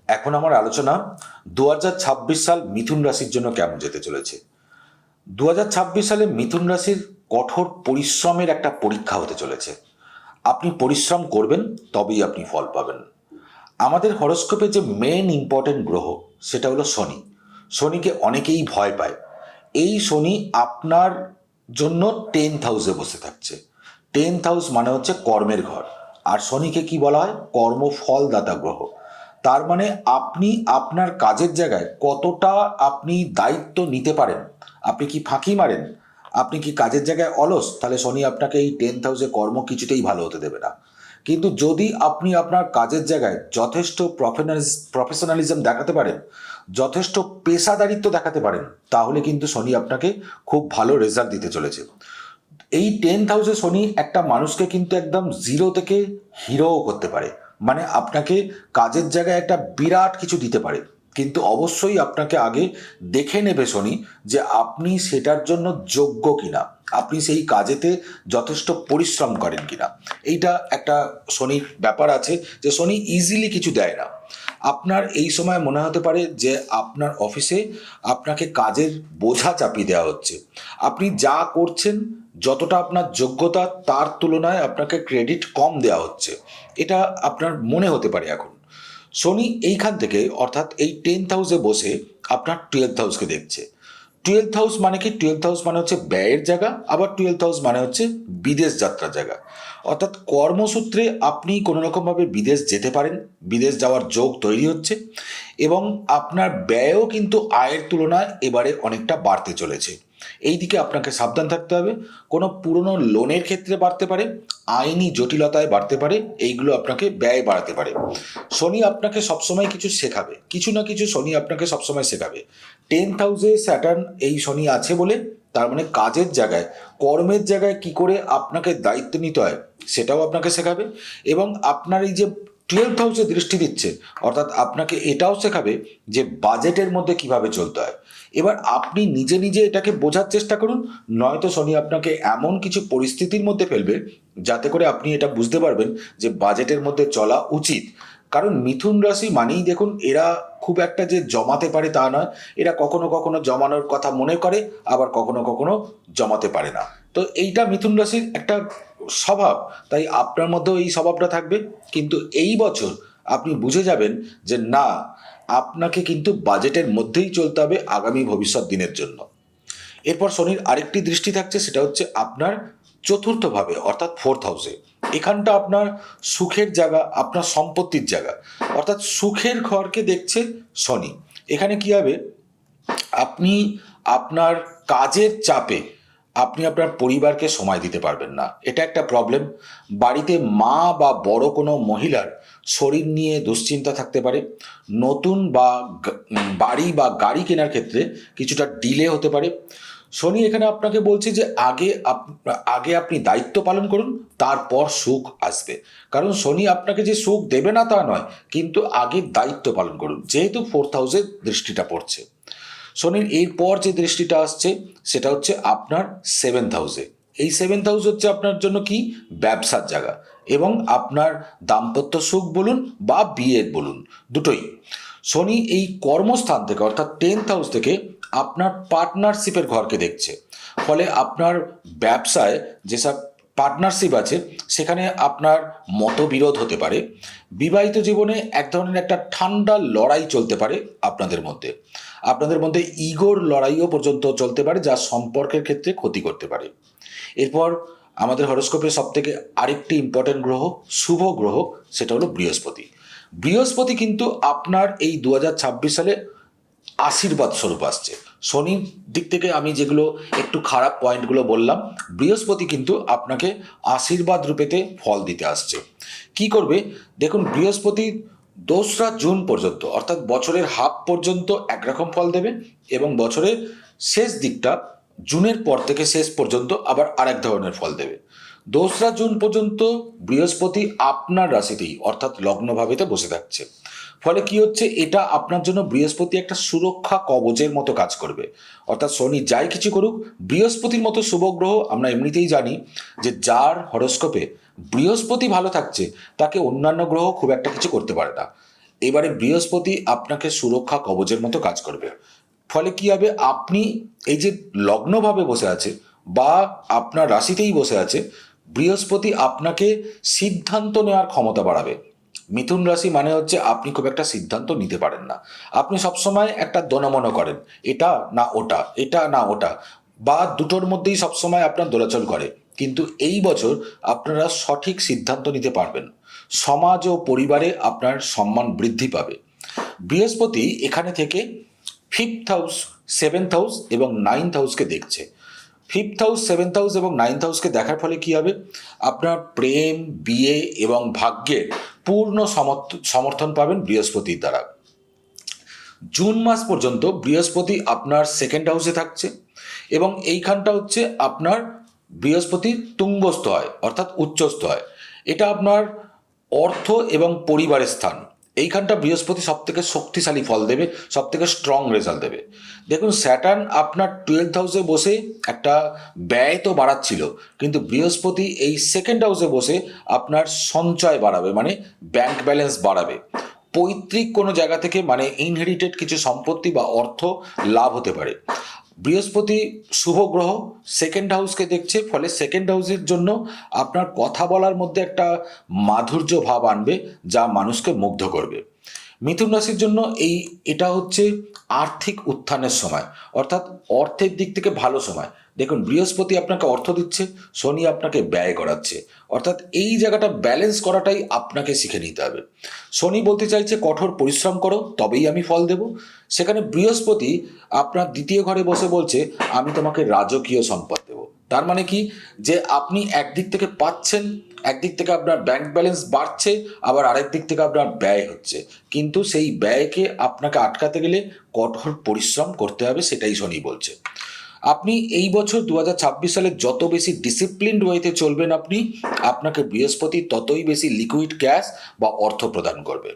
এখন আমার আলোচনা 2026 সাল মিথুন রাশির জন্য কেমন যেতে চলেছে। 2026 সালে মিথুন রাশির কঠোর পরিশ্রমের একটা পরীক্ষা হতে চলেছে। আপনি পরিশ্রম করবেন, তবেই আপনি ফল পাবেন। আমাদের হরোস্কোপে যে মেন ইম্পর্টেন্ট গ্রহ সেটা হলো শনি। শনিকে অনেকেই ভয় পায়। এই শনি আপনার জন্য 10th হাউসে বসে থাকছে। 10th হাউস মানে হচ্ছে কর্মের ঘর। আর শনিকে কি বলা হয়? কর্মফলদাতা গ্রহ। তার মানে আপনি আপনার কাজের জায়গায় কতটা আপনি দায়িত্ব নিতে পারেন। আপনি কি ফাঁকি মারেন? আপনি কি কাজের জায়গায় অলস? তাহলে শনি আপনাকে এই 10th হাউসে কর্ম কিছুতেই ভালো হতে দেবে না। কিন্তু যদি আপনি আপনার কাজের জায়গায় যথেষ্ট প্রফেশনালিজম দেখাতে পারেন, যথেষ্ট পেশাদারিত্ব দেখাতে পারেন, তাহলে কিন্তু শনি আপনাকে খুব ভালো রেজাল্ট দিতে চলেছে। এই 10th হাউসে শনি একটা মানুষকে কিন্তু একদম জিরো থেকে হিরোও করতে পারে। মানে আপনাকে কাজের জায়গায় একটা বিরাট কিছু দিতে পারে, কিন্তু অবশ্যই আপনাকে আগে দেখে নেবে শনি যে আপনি সেটার জন্য যোগ্য কিনা, আপনি সেই কাজেতে যথেষ্ট পরিশ্রম করেন কিনা। এইটা একটা শনির ব্যাপার আছে যে শনি ইজিলি কিছু দেয় না। আপনার এই সময় মনে হতে পারে যে আপনার অফিসে আপনাকে কাজের বোঝা চাপিয়ে দেওয়া হচ্ছে। আপনি যা করছেন, যতটা আপনার যোগ্যতা তার তুলনায় আপনাকে ক্রেডিট কম দেওয়া হচ্ছে, এটা আপনার মনে হতে পারে এখন। শনি এইখান থেকে অর্থাৎ এই 10th হাউসে বসে আপনার 12th হাউসকে দেখছে। 12th হাউস মানে কি? 12th হাউস মানে হচ্ছে ব্যয়ের জায়গা, আবার 12th হাউস মানে হচ্ছে বিদেশ যাত্রার জায়গা। অর্থাৎ কর্মসূত্রে আপনি কোনো রকমভাবে বিদেশ যেতে পারেন, বিদেশ যাওয়ার যোগ তৈরি হচ্ছে, এবং আপনার ব্যয়ও কিন্তু আয়ের তুলনায় এবারে অনেকটা বাড়তে চলেছে। এই দিকে আপনাকে সাবধান থাকতে হবে। কোনো পুরনো লোনের ক্ষেত্রে বাড়তে পারে, আইনি জটিলতায় বাড়তে পারে, এইগুলো আপনাকে ব্যয় বাড়াতে পারে। শনি আপনাকে সবসময় কিছু শেখাবে, কিছু না কিছু শনি আপনাকে সবসময় শেখাবে। 10th হাউসে স্যাটার্ন এই শনি আছে বলে তার মানে কাজের জায়গায়, কর্মের জায়গায় কি করে আপনাকে দায়িত্ব নিতে হয় সেটাও আপনাকে শেখাবে। এবং আপনার এই যে 12th হাউসে দৃষ্টি দিচ্ছে, অর্থাৎ আপনাকে এটাও শেখাবে যে বাজেটের মধ্যে কিভাবে চলতে হয়। এবার আপনি নিজে নিজে এটাকে বোঝার চেষ্টা করুন, নয়তো শনি আপনাকে এমন কিছু পরিস্থিতির মধ্যে ফেলবে যাতে করে আপনি এটা বুঝতে পারবেন যে বাজেটের মধ্যে চলা উচিত। কারণ মিথুন রাশি মানেই দেখুন, এরা খুব একটা যে জমাতে পারে তা নয়। এরা কখনো কখনো জমানোর কথা মনে করে, আবার কখনো কখনো জমাতে পারে না। তো এইটা মিথুন রাশির একটা স্বভাব। তাই আপনার মধ্যেও এই স্বভাবটা থাকবে। কিন্তু এই বছর আপনি বুঝে যাবেন যে না, আপনাকে কিন্তু বাজেটের মধ্যেই চলতে হবে আগামী ভবিষ্যৎ দিনের জন্য। এরপর শনির আরেকটি দৃষ্টি থাকছে, সেটা হচ্ছে আপনার চতুর্থভাবে অর্থাৎ 4th হাউসে। এখানটা আপনার সুখের জায়গা, আপনার সম্পত্তির জায়গা, অর্থাৎ সুখের ঘরকে দেখছে শনি। এখানে কি হবে? আপনি আপনার কাজের চাপে আপনি আপনার পরিবারকে সময় দিতে পারবেন না, এটা একটা প্রবলেম। বাড়িতে মা বা বড় কোনো মহিলার শরীর নিয়ে দুশ্চিন্তা থাকতে পারে। নতুন বা বাড়ি বা গাড়ি কেনার ক্ষেত্রে কিছুটা ডিলে হতে পারে। শনি এখানে আপনাকে বলছে যে আগে আপনি দায়িত্ব পালন করুন, তারপর সুখ আসবে। কারণ শনি আপনাকে যে সুখ দেবে না তা নয়, কিন্তু আগে দায়িত্ব পালন করুন, যেহেতু 4th হাউসে দৃষ্টিটা পড়ছে। শনির এরপর যে দৃষ্টিটা আসছে সেটা হচ্ছে আপনার 7th হাউসে। এই 7th হাউস হচ্ছে আপনার জন্য কি? ব্যবসার জায়গা, এবং আপনার দাম্পত্য সুখ বলুন বা বিয়ে বলুন, দুটোই। শনি এই কর্মস্থান থেকে অর্থাৎ 10th হাউস থেকে আপনার পার্টনারশিপের ঘরকে দেখছে। ফলে আপনার ব্যবসায় যেসব পার্টনারশিপ আছে সেখানে আপনার মতবিরোধ হতে পারে। বিবাহিত জীবনে এক ধরনের একটা ঠান্ডা লড়াই চলতে পারে আপনাদের মধ্যে ইগোর লড়াইও পর্যন্ত চলতে পারে, যা সম্পর্কের ক্ষেত্রে ক্ষতি করতে পারে। এরপর আমাদের হরোস্কোপে সব থেকে আরেকটি ইম্পর্টেন্ট গ্রহ, শুভ গ্রহ, সেটা হলো বৃহস্পতি। বৃহস্পতি কিন্তু আপনার এই 2026 সালে আশীর্বাদ স্বরূপ আসছে। শনির দিক থেকে আমি যেগুলো একটু খারাপ পয়েন্টগুলো বললাম, বৃহস্পতি কিন্তু আপনাকে আশীর্বাদ রূপেতে ফল দিতে আসছে। কি করবে দেখুন, বৃহস্পতি 2রা জুন পর্যন্ত অর্থাৎ বছরের হাফ পর্যন্ত একরকম ফল দেবে, এবং বছরের শেষ দিকটা জুনের পর থেকে শেষ পর্যন্ত আবার আরেক ধরনের ফল দেবে। 2রা জুন পর্যন্ত বৃহস্পতি আপনার রাশিতেই অর্থাৎ লগ্নভাবেতে বসে থাকছে। ফলে কি হচ্ছে, এটা আপনার জন্য বৃহস্পতি একটা সুরক্ষা কবচের মতো কাজ করবে। অর্থাৎ শনি যাই কিছু করুক, বৃহস্পতির মতো শুভ গ্রহ আমরা এমনিতেই জানি যে যার হরোস্কোপে বৃহস্পতি ভালো থাকছে তাকে অন্যান্য গ্রহ খুব একটা কিছু করতে পারে না। এবারে বৃহস্পতি আপনাকে সুরক্ষা কবচের মতো কাজ করবে। ফলে কি হবে, আপনি এই যে লগ্নভাবে বসে আছে বা আপনার রাশিতেই বসে আছে, বৃহস্পতি আপনাকে সিদ্ধান্ত নেওয়ার ক্ষমতা বাড়াবে। মিথুন রাশি মানে হচ্ছে আপনি খুব একটা সিদ্ধান্ত নিতে পারেন না, আপনি সবসময় একটা দোনমনো করেন, এটা না ওটা, এটা না ওটা, বা দুটোর মধ্যেই সবসময় আপনার দোলাচল করে। কিন্তু এই বছর আপনারা সঠিক সিদ্ধান্ত নিতে পারবেন, সমাজ ও পরিবারে আপনার সম্মান বৃদ্ধি পাবে। বৃহস্পতি এখানে থেকে ফিফথ হাউস, সেভেন্থ হাউস এবং নাইন্থ হাউসকে দেখছে। ফিফথ হাউস, সেভেন্থ হাউস এবং নাইন্থ হাউসকে দেখার ফলে কি হবে, আপনার প্রেম, বিয়ে এবং ভাগ্যের পূর্ণ সমর্থন পাবেন বৃহস্পতির দ্বারা। জুন মাস পর্যন্ত বৃহস্পতি আপনার সেকেন্ড হাউসে থাকছে এবং এইখানটা হচ্ছে আপনার বৃহস্পতির তুঙ্গস্থ হয়, অর্থাৎ উচ্চস্থ হয়। এটা আপনার অর্থ এবং পরিবারের স্থান। এইখানটা বৃহস্পতি সব থেকে শক্তিশালী ফল দেবে, সব থেকে স্ট্রং রেজাল্ট দেবে। দেখুন, স্যাটার্ন আপনার 12th হাউসে বসে একটা ব্যয় তো বাড়াচ্ছিল, কিন্তু বৃহস্পতি এই সেকেন্ড হাউসে বসে আপনার সঞ্চয় বাড়াবে, মানে ব্যাংক ব্যালেন্স বাড়াবে। পৈতৃক কোনো জায়গা থেকে মানে ইনহেরিটেড কিছু সম্পত্তি বা অর্থ লাভ হতে পারে। বৃহস্পতি শুভ গ্রহ, সেকেন্ড হাউসকে দেখছে, ফলে সেকেন্ড হাউসের জন্য আপনার কথা বলার মধ্যে একটা মাধুর্য ভাব আনবে, যা মানুষকে মুগ্ধ করবে। মিথুন রাশির জন্য এটা হচ্ছে আর্থিক উত্থানের সময়, অর্থাৎ অর্থের দিক থেকে ভালো সময়। দেখুন, বৃহস্পতি আপনাকে অর্থ দিচ্ছে, শনি আপনাকে ব্যয় করাচ্ছে, অর্থাৎ এই জায়গাটা ব্যালেন্স করাটাই আপনাকে শিখে নিতে হবে। শনি বলতে চাইছে কঠোর পরিশ্রম করো, তবেই আমি ফল দেব। সেখানে বৃহস্পতি আপনার দ্বিতীয় ঘরে বসে বলছে আমি তোমাকে রাজকীয় সম্পদ দেব। তার মানে কি, যে আপনি একদিক থেকে পাচ্ছেন, একদিক থেকে আপনার ব্যাংক ব্যালেন্স বাড়ছে, আবার আরেক দিক থেকে আপনার ব্যয় হচ্ছে, কিন্তু সেই ব্যয়কে আপনাকে আটকাতে গেলে কঠোর পরিশ্রম করতে হবে, সেটাই শনি বলছে। আপনি এই বছর 2026 সালে যত বেশি ডিসিপ্লিনড ওয়েতে চলবেন আপনাকে বৃহস্পতি ততই বেশি লিকুইড ক্যাশ বা অর্থ প্রদান করবে।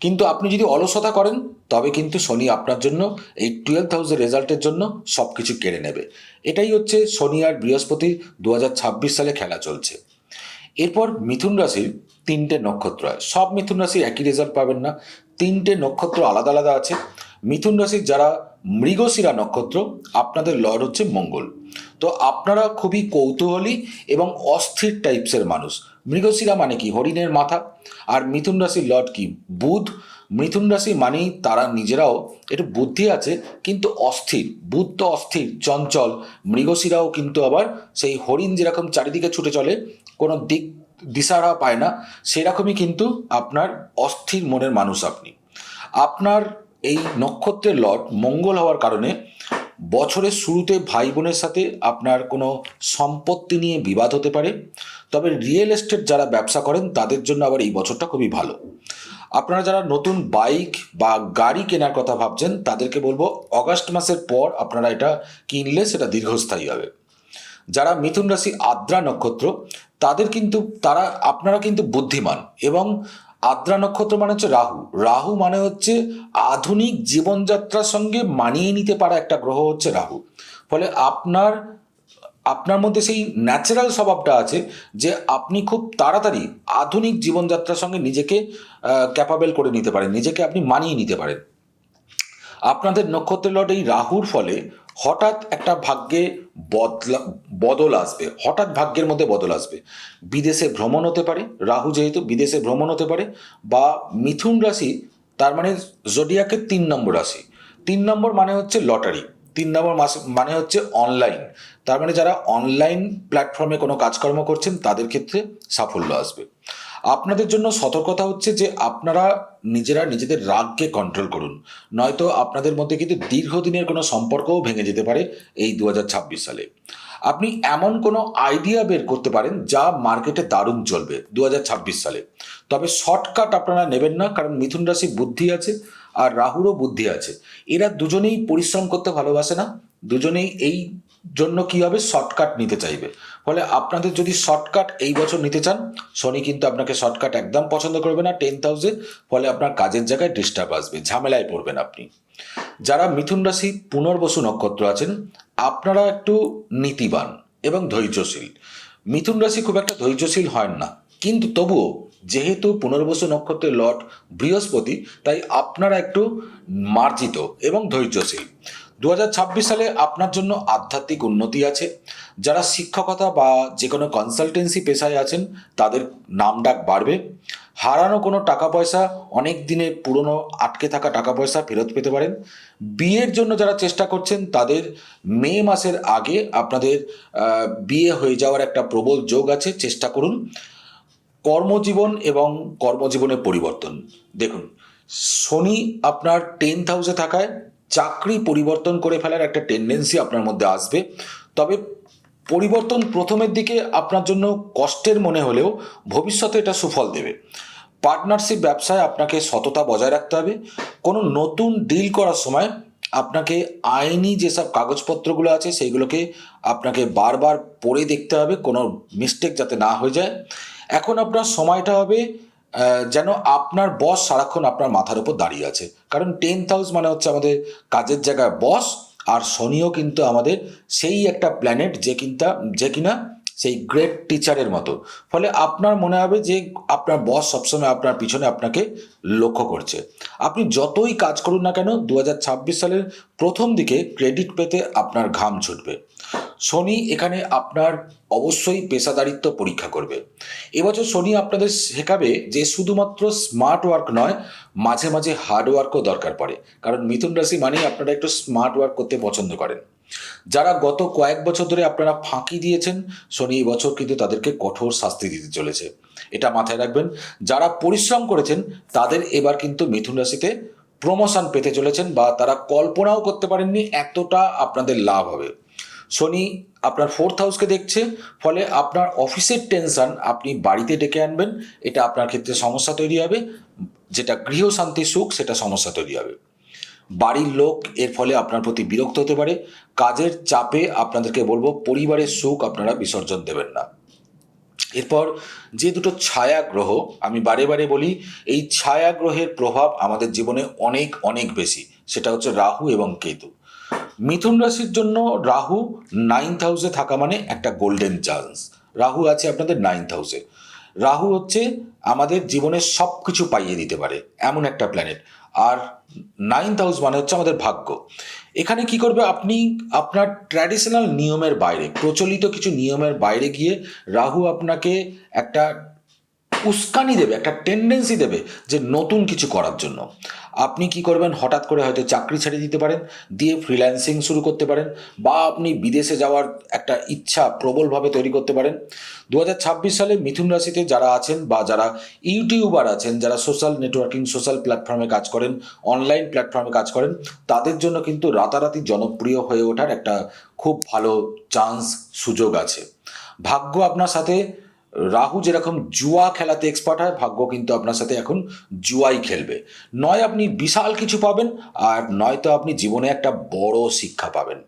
কিন্তু আপনি যদি অলসতা করেন, তবে কিন্তু শনি আপনার জন্য এই 12th হাউসের রেজাল্টের জন্য সব কিছু কেড়ে নেবে। এটাই হচ্ছে শনি আর বৃহস্পতি 2026 সালে খেলা চলছে। এরপর মিথুন রাশির 3টে নক্ষত্র হয়। সব মিথুন রাশি একই রেজাল্ট পাবেন না, 3টে নক্ষত্র আলাদা আলাদা আছে। মিথুন রাশির যারা মৃগশিরা নক্ষত্র, আপনাদের লর্ড হচ্ছে মঙ্গল। তো আপনারা খুবই কৌতূহলী এবং অস্থির টাইপসের মানুষ। মৃগশিরা মানে কি, হরিণের মাথা। আর মিথুন রাশির লর্ড কি, বুধ। মিথুন রাশি মানেই তারা নিজেরাও একটু বুদ্ধি আছে, কিন্তু অস্থির। বুধ তো অস্থির, চঞ্চল। মৃগশিরাও কিন্তু আবার সেই হরিণ যেরকম চারিদিকে ছুটে চলে, কোনো দিশারা পায় না, সেরকমই কিন্তু আপনার অস্থির মনের মানুষ আপনি। আপনার এই নক্ষত্রের লর্ড মঙ্গল হওয়ার কারণে বছরের শুরুতে ভাই বোনের সাথে আপনার কোনো সম্পত্তি নিয়ে বিবাদ হতে পারে। তবে রিয়েল এস্টেট যারা ব্যবসা করেন তাদের জন্য আবার এই বছরটা খুবই ভালো। আপনারা যারা নতুন বাইক বা গাড়ি কেনার কথা ভাবছেন, তাদেরকে বলবো অগাস্ট মাসের পর আপনারা এটা কিনলে সেটা দীর্ঘস্থায়ী হবে। যারা মিথুন রাশি আদ্রা নক্ষত্র, আপনারা কিন্তু বুদ্ধিমান। এবং আদ্রা নক্ষত্র মানে হচ্ছে রাহু। রাহু মানে হচ্ছে আধুনিক জীবনযাত্রার সঙ্গে মানিয়ে নিতে পারা একটা গ্রহ হচ্ছে রাহু। ফলে আপনার মধ্যে সেই ন্যাচারাল স্বভাবটা আছে যে আপনি খুব তাড়াতাড়ি আধুনিক জীবনযাত্রার সঙ্গে নিজেকে ক্যাপাবেল করে নিতে পারেন, নিজেকে আপনি মানিয়ে নিতে পারেন। আপনাদের নক্ষত্রের লর্ড এই রাহুর ফলে হঠাৎ একটা ভাগ্যে বদল আসবে, হঠাৎ ভাগ্যের মধ্যে বদল আসবে। বিদেশে ভ্রমণ হতে পারে, রাহু যেহেতু, বিদেশে ভ্রমণ হতে পারে। বা মিথুন রাশি তার মানে জোডিয়াকের 3 নম্বর রাশি। 3 নম্বর মানে হচ্ছে লটারি, 3 নম্বর মাস মানে হচ্ছে অনলাইন। তার মানে যারা অনলাইন প্ল্যাটফর্মে কোনো কাজকর্ম করছেন তাদের ক্ষেত্রে সাফল্য আসবে। আপনাদের জন্য সতর্কতা হচ্ছে যে আপনারা নিজেদের রাগকে কন্ট্রোল করুন, নয়তো আপনাদের মধ্যে কিন্তু দীর্ঘদিনের কোনো সম্পর্কও ভেঙে যেতে পারে এই 2026 সালে। আপনি এমন কোনো আইডিয়া বের করতে পারেন যা মার্কেটে দারুণ চলবে 2026 সালে। তবে শর্টকাট আপনারা নেবেন না, কারণ মিথুন রাশি বুদ্ধি আছে আর রাহুরও বুদ্ধি আছে। এরা দুজনেই পরিশ্রম করতে ভালোবাসে না, দুজনেই এই জন্য কি হবে, শর্টকাট নিতে চাইবে। ফলে আপনাদের যদি শর্টকাট এই বছর নিতে চান, শনি কিন্তু আপনাকে শর্টকাট একদম পছন্দ করবে না 10th হাউসে। ফলে আপনার কাজের জায়গায় ডিস্টার্ব আসবে, ঝামেলায় পড়বেন আপনি। যারা মিথুন রাশি পুনর্বসু নক্ষত্র আছেন, আপনারা একটু নীতিবান এবং ধৈর্যশীল। মিথুন রাশি খুব একটা ধৈর্যশীল হয় না, কিন্তু তবুও যেহেতু পুনর্বসু নক্ষত্রের লর্ড বৃহস্পতি, তাই আপনারা একটু মার্জিত এবং ধৈর্যশীল। 2026 সালে আপনার জন্য আধ্যাত্মিক উন্নতি আছে। যারা শিক্ষকতা বা যে কোনো কনসালটেন্সি পেশায় আছেন তাদের নামডাক বাড়বে। হারানো কোনো টাকা পয়সা, অনেক দিনে পুরনো আটকে থাকা টাকা পয়সা ফেরত পেতে পারেন। বিয়ের জন্য যারা চেষ্টা করছেন তাদের মে মাসের আগে আপনাদের বিয়ে হয়ে যাওয়ার একটা প্রবল যোগ আছে, চেষ্টা করুন। কর্মজীবন এবং কর্মজীবনের পরিবর্তন দেখুন, শনি আপনার 10th হাউসে থাকায় চাকরি পরিবর্তন করে ফেলার একটা টেন্ডেন্সি আপনার মধ্যে আসবে। তবে পরিবর্তন প্রথমের দিকে আপনার জন্য কষ্টের মনে হলেও ভবিষ্যতে এটা সুফল দেবে। পার্টনারশিপ ব্যবসায় আপনাকে সততা বজায় রাখতে হবে। কোনো নতুন ডিল করার সময় আপনাকে আইনি যেসব কাগজপত্রগুলো আছে সেইগুলোকে আপনাকে বারবার পড়ে দেখতে হবে, কোনো মিস্টেক যাতে না হয়ে যায়। এখন আপনার সময়টা হবে যেন আপনার বস সারাক্ষণ আপনার মাথার উপর দাঁড়িয়ে আছে, কারণ 10th হাউস মানে হচ্ছে আমাদের কাজের জায়গায় বস, আর শনিও কিন্তু আমাদের সেই একটা প্ল্যানেট যে কিনা সেই গ্রেট টিচারের মতো। ফলে আপনার মনে হবে যে আপনার বস সবসময় আপনার পিছনে আপনাকে লক্ষ্য করছে। আপনি যতই কাজ করুন না কেন 2026 সালের প্রথম দিকে ক্রেডিট পেতে আপনার ঘাম ছুটবে। শনি এখানে আপনার অবশ্যই পেশাদারিত্ব পরীক্ষা করবে। এবছর শনি আপনাদের শেখাবে যে শুধুমাত্র স্মার্ট ওয়ার্ক নয়, মাঝে মাঝে হার্ড ওয়ার্কও দরকার পড়ে, কারণ মিথুন রাশি মানেই আপনারা একটু স্মার্ট ওয়ার্ক করতে পছন্দ করেন। যারা গত কয়েক বছর ধরে আপনারা ফাঁকি দিয়েছেন, শনি এই বছর কিন্তু তাদেরকে কঠোর শাস্তি দিতে চলেছে, এটা মাথায় রাখবেন। যারা পরিশ্রম করেছেন তাদের এবার কিন্তু মিথুন রাশিতে প্রমোশন পেতে চলেছেন, বা তারা কল্পনাও করতে পারেননি এতটা আপনাদের লাভ হবে। শনি আপনার 4th হাউসকে দেখছে, ফলে আপনার অফিসের টেনশন আপনি বাড়িতে ডেকে আনবেন, এটা আপনার ক্ষেত্রে সমস্যা তৈরি হবে। যেটা গৃহশান্তি সুখ সেটা সমস্যা তৈরি হবে। বাড়ির লোক এর ফলে আপনার প্রতি বিরক্ত হতে পারে। কাজের চাপে আপনাদেরকে বলবো পরিবারের সুখ আপনারা বিসর্জন দেবেন না। এরপর যে দুটো ছায়া গ্রহ, আমি বারে বারে বলি এই ছায়া গ্রহের প্রভাব আমাদের জীবনে অনেক অনেক বেশি, সেটা হচ্ছে রাহু এবং কেতু। মিথুন রাশির জন্য রাহু 9th হাউসে থাকা মানে একটা গোল্ডেন চান্স। রাহু আছে আপনাদের 9th হাউসে। রাহু হচ্ছে আমাদের জীবনের সব কিছু পাইয়ে দিতে পারে এমন একটা প্ল্যানেট। আর 9th হাউস মানে হচ্ছে আমাদের ভাগ্য। এখানে কি করবে, আপনি আপনার ট্র্যাডিশনাল নিয়মের বাইরে, প্রচলিত কিছু নিয়মের বাইরে গিয়ে রাহু আপনাকে একটা উস্কানি দেবে, একটা টেন্ডেন্সি দেবে যে নতুন কিছু করার জন্য। আপনি কি করবেন, হঠাৎ করে হয়তো চাকরি ছেড়ে দিতে পারেন, দিয়ে ফ্রিল্যান্সিং শুরু করতে পারেন, বা আপনি বিদেশে যাওয়ার একটা ইচ্ছা প্রবলভাবে তৈরি করতে পারেন। 2026 সালে মিথুন রাশিতে যারা আছেন বা যারা ইউটিউবার আছেন, যারা সোশ্যাল নেটওয়ার্কিং সোশ্যাল প্ল্যাটফর্মে কাজ করেন, অনলাইন প্ল্যাটফর্মে কাজ করেন, তাদের জন্য কিন্তু রাতারাতি জনপ্রিয় হয়ে ওঠার একটা খুব ভালো চান্স, সুযোগ আছে। ভাগ্য আপনার সাথে, রাহু যেরকম জুয়া খেলাতে এক্সপার্ট হয়, ভাগ্য কিন্তু আপনার সাথে এখন জুয়াই খেলবে। নয় আপনি বিশাল কিছু পাবেন, আর নয়তো আপনি জীবনে একটা বড় শিক্ষা পাবেন।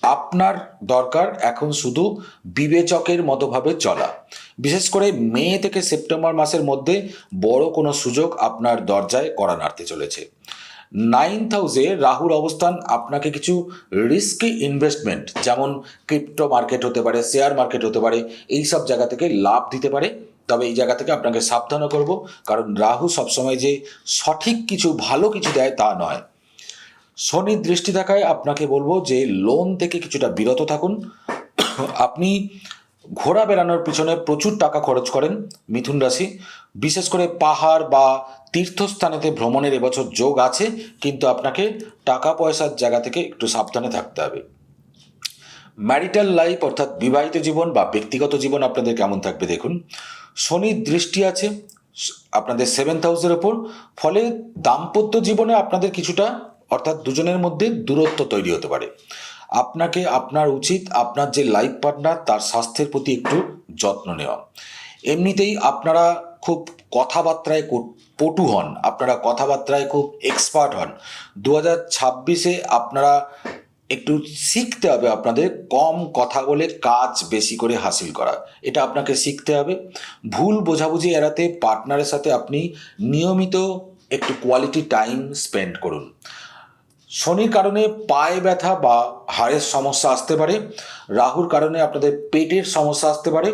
আপনার দরকার এখন শুধু বিবেচকের মতোভাবে চলা। বিশেষ করে মে থেকে সেপ্টেম্বর মাসের মধ্যে বড় কোনো সুযোগ আপনার দরজায় কড়া নাড়তে চলেছে। 9th হাউসে রাহুর অবস্থান আপনাকে কিছু রিস্কি ইনভেস্টমেন্ট, যেমন ক্রিপ্টো মার্কেট হতে পারে, শেয়ার মার্কেট হতে পারে, এই সব জায়গা থেকে লাভ দিতে পারে। তবে এই জায়গা থেকে আপনাকে সাবধানও করব, কারণ রাহু সবসময় যে সঠিক কিছু ভালো কিছু দেয় তা নয়। শনির দৃষ্টি থাকায় আপনাকে বলবো যে লোন থেকে কিছুটা বিরত থাকুন। আপনি ঘোরা বেড়ানোর পিছনে প্রচুর টাকা খরচ করেন মিথুন রাশি, বিশেষ করে পাহাড় বা তীর্থস্থানেতে ভ্রমণের এবছর যোগ আছে, কিন্তু আপনাকে টাকা পয়সার জায়গা থেকে একটু সাবধানে থাকতে হবে। ম্যারিটাল লাইফ অর্থাৎ বিবাহিত জীবন বা ব্যক্তিগত জীবন আপনাদের কেমন থাকবে দেখুন। শনির দৃষ্টি আছে আপনাদের 7th হাউসের ওপর, ফলে দাম্পত্য জীবনে আপনাদের কিছুটা অর্থাৎ দুজনের মধ্যে দূরত্ব তৈরি হতে পারে। আপনাকে আপনার উচিত আপনার যে লাইফ পার্টনার তার স্বাস্থ্যের প্রতি একটু যত্ন নেওয়া। এমনিতেই আপনারা খুব কথাবার্তায় পটু হন, আপনারা কথাবার্তায় খুব এক্সপার্ট হন। 2026-এ আপনারা একটু শিখতে হবে আপনাদের কম কথা বলে কাজ বেশি করে হাসিল করা, এটা আপনাকে শিখতে হবে। ভুল বোঝাবুঝি এড়াতে পার্টনারের সাথে আপনি নিয়মিত একটু কোয়ালিটি টাইম স্পেন্ড করুন। শনির কারণে পায়ে ব্যথা বা হাড়ের সমস্যা আসতে পারে। রাহুর কারণে আপনাদের পেটের সমস্যা আসতে পারে।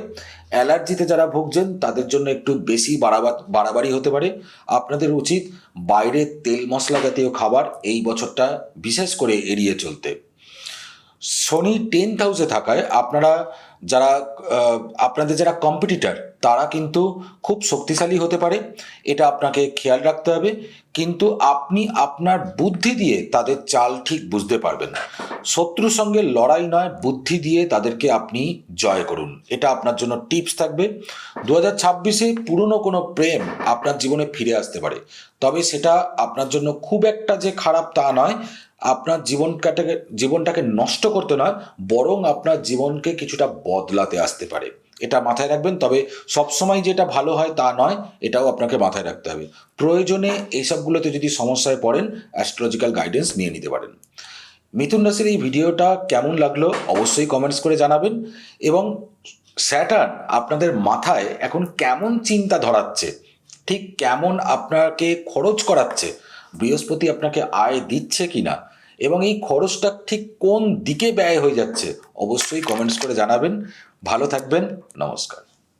অ্যালার্জিতে যারা ভুগছেন তাদের জন্য একটু বেশি বাড়াবাড়ি হতে পারে। আপনাদের উচিত বাইরে তেল মশলা জাতীয় খাবার এই বছরটা বিশেষ করে এড়িয়ে চলতে। শনি 10th হাউসে থাকায় আপনাদের যারা কম্পিটিটর তারা কিন্তু খুব শক্তিশালী হতে পারে, এটা আপনাকে খেয়াল রাখতে হবে। কিন্তু আপনি আপনার বুদ্ধি দিয়ে তাদের চাল ঠিক বুঝতে পারবেন। শত্রুর সঙ্গে লড়াই নয়, বুদ্ধি দিয়ে তাদেরকে আপনি জয় করুন, এটা আপনার জন্য টিপস থাকবে। 2026-এ পুরনো কোনো প্রেম আপনার জীবনে ফিরে আসতে পারে, তবে সেটা আপনার জন্য খুব একটা যে খারাপ তা নয়। আপনার জীবনটাকে নষ্ট করতে নয়, বরং আপনার জীবনকে কিছুটা বদলাতে আসতে পারে, এটা মাথায় রাখবেন। তবে সবসময় যেটা ভালো হয় তা নয়, এটাও আপনাকে মাথায় রাখতে হবে। প্রয়োজনে এইসবগুলোতে যদি সমস্যায় পড়েন, অ্যাস্ট্রোলজিক্যাল গাইডেন্স নিয়ে নিতে পারেন। মিথুন রাশির এই ভিডিওটা কেমন লাগলো অবশ্যই কমেন্টস করে জানাবেন। এবং স্যাটার্ন আপনাদের মাথায় এখন কেমন চিন্তা ধরাচ্ছে, ঠিক কেমন আপনাকে খরচ করাচ্ছে, বৃহস্পতি আপনাকে আয় দিচ্ছে কিনা, এবং এই খরচটা ঠিক কোন দিকে ব্যয় হয়ে যাচ্ছে, অবশ্যই কমেন্টস করে জানাবেন। ভালো থাকবেন, নমস্কার।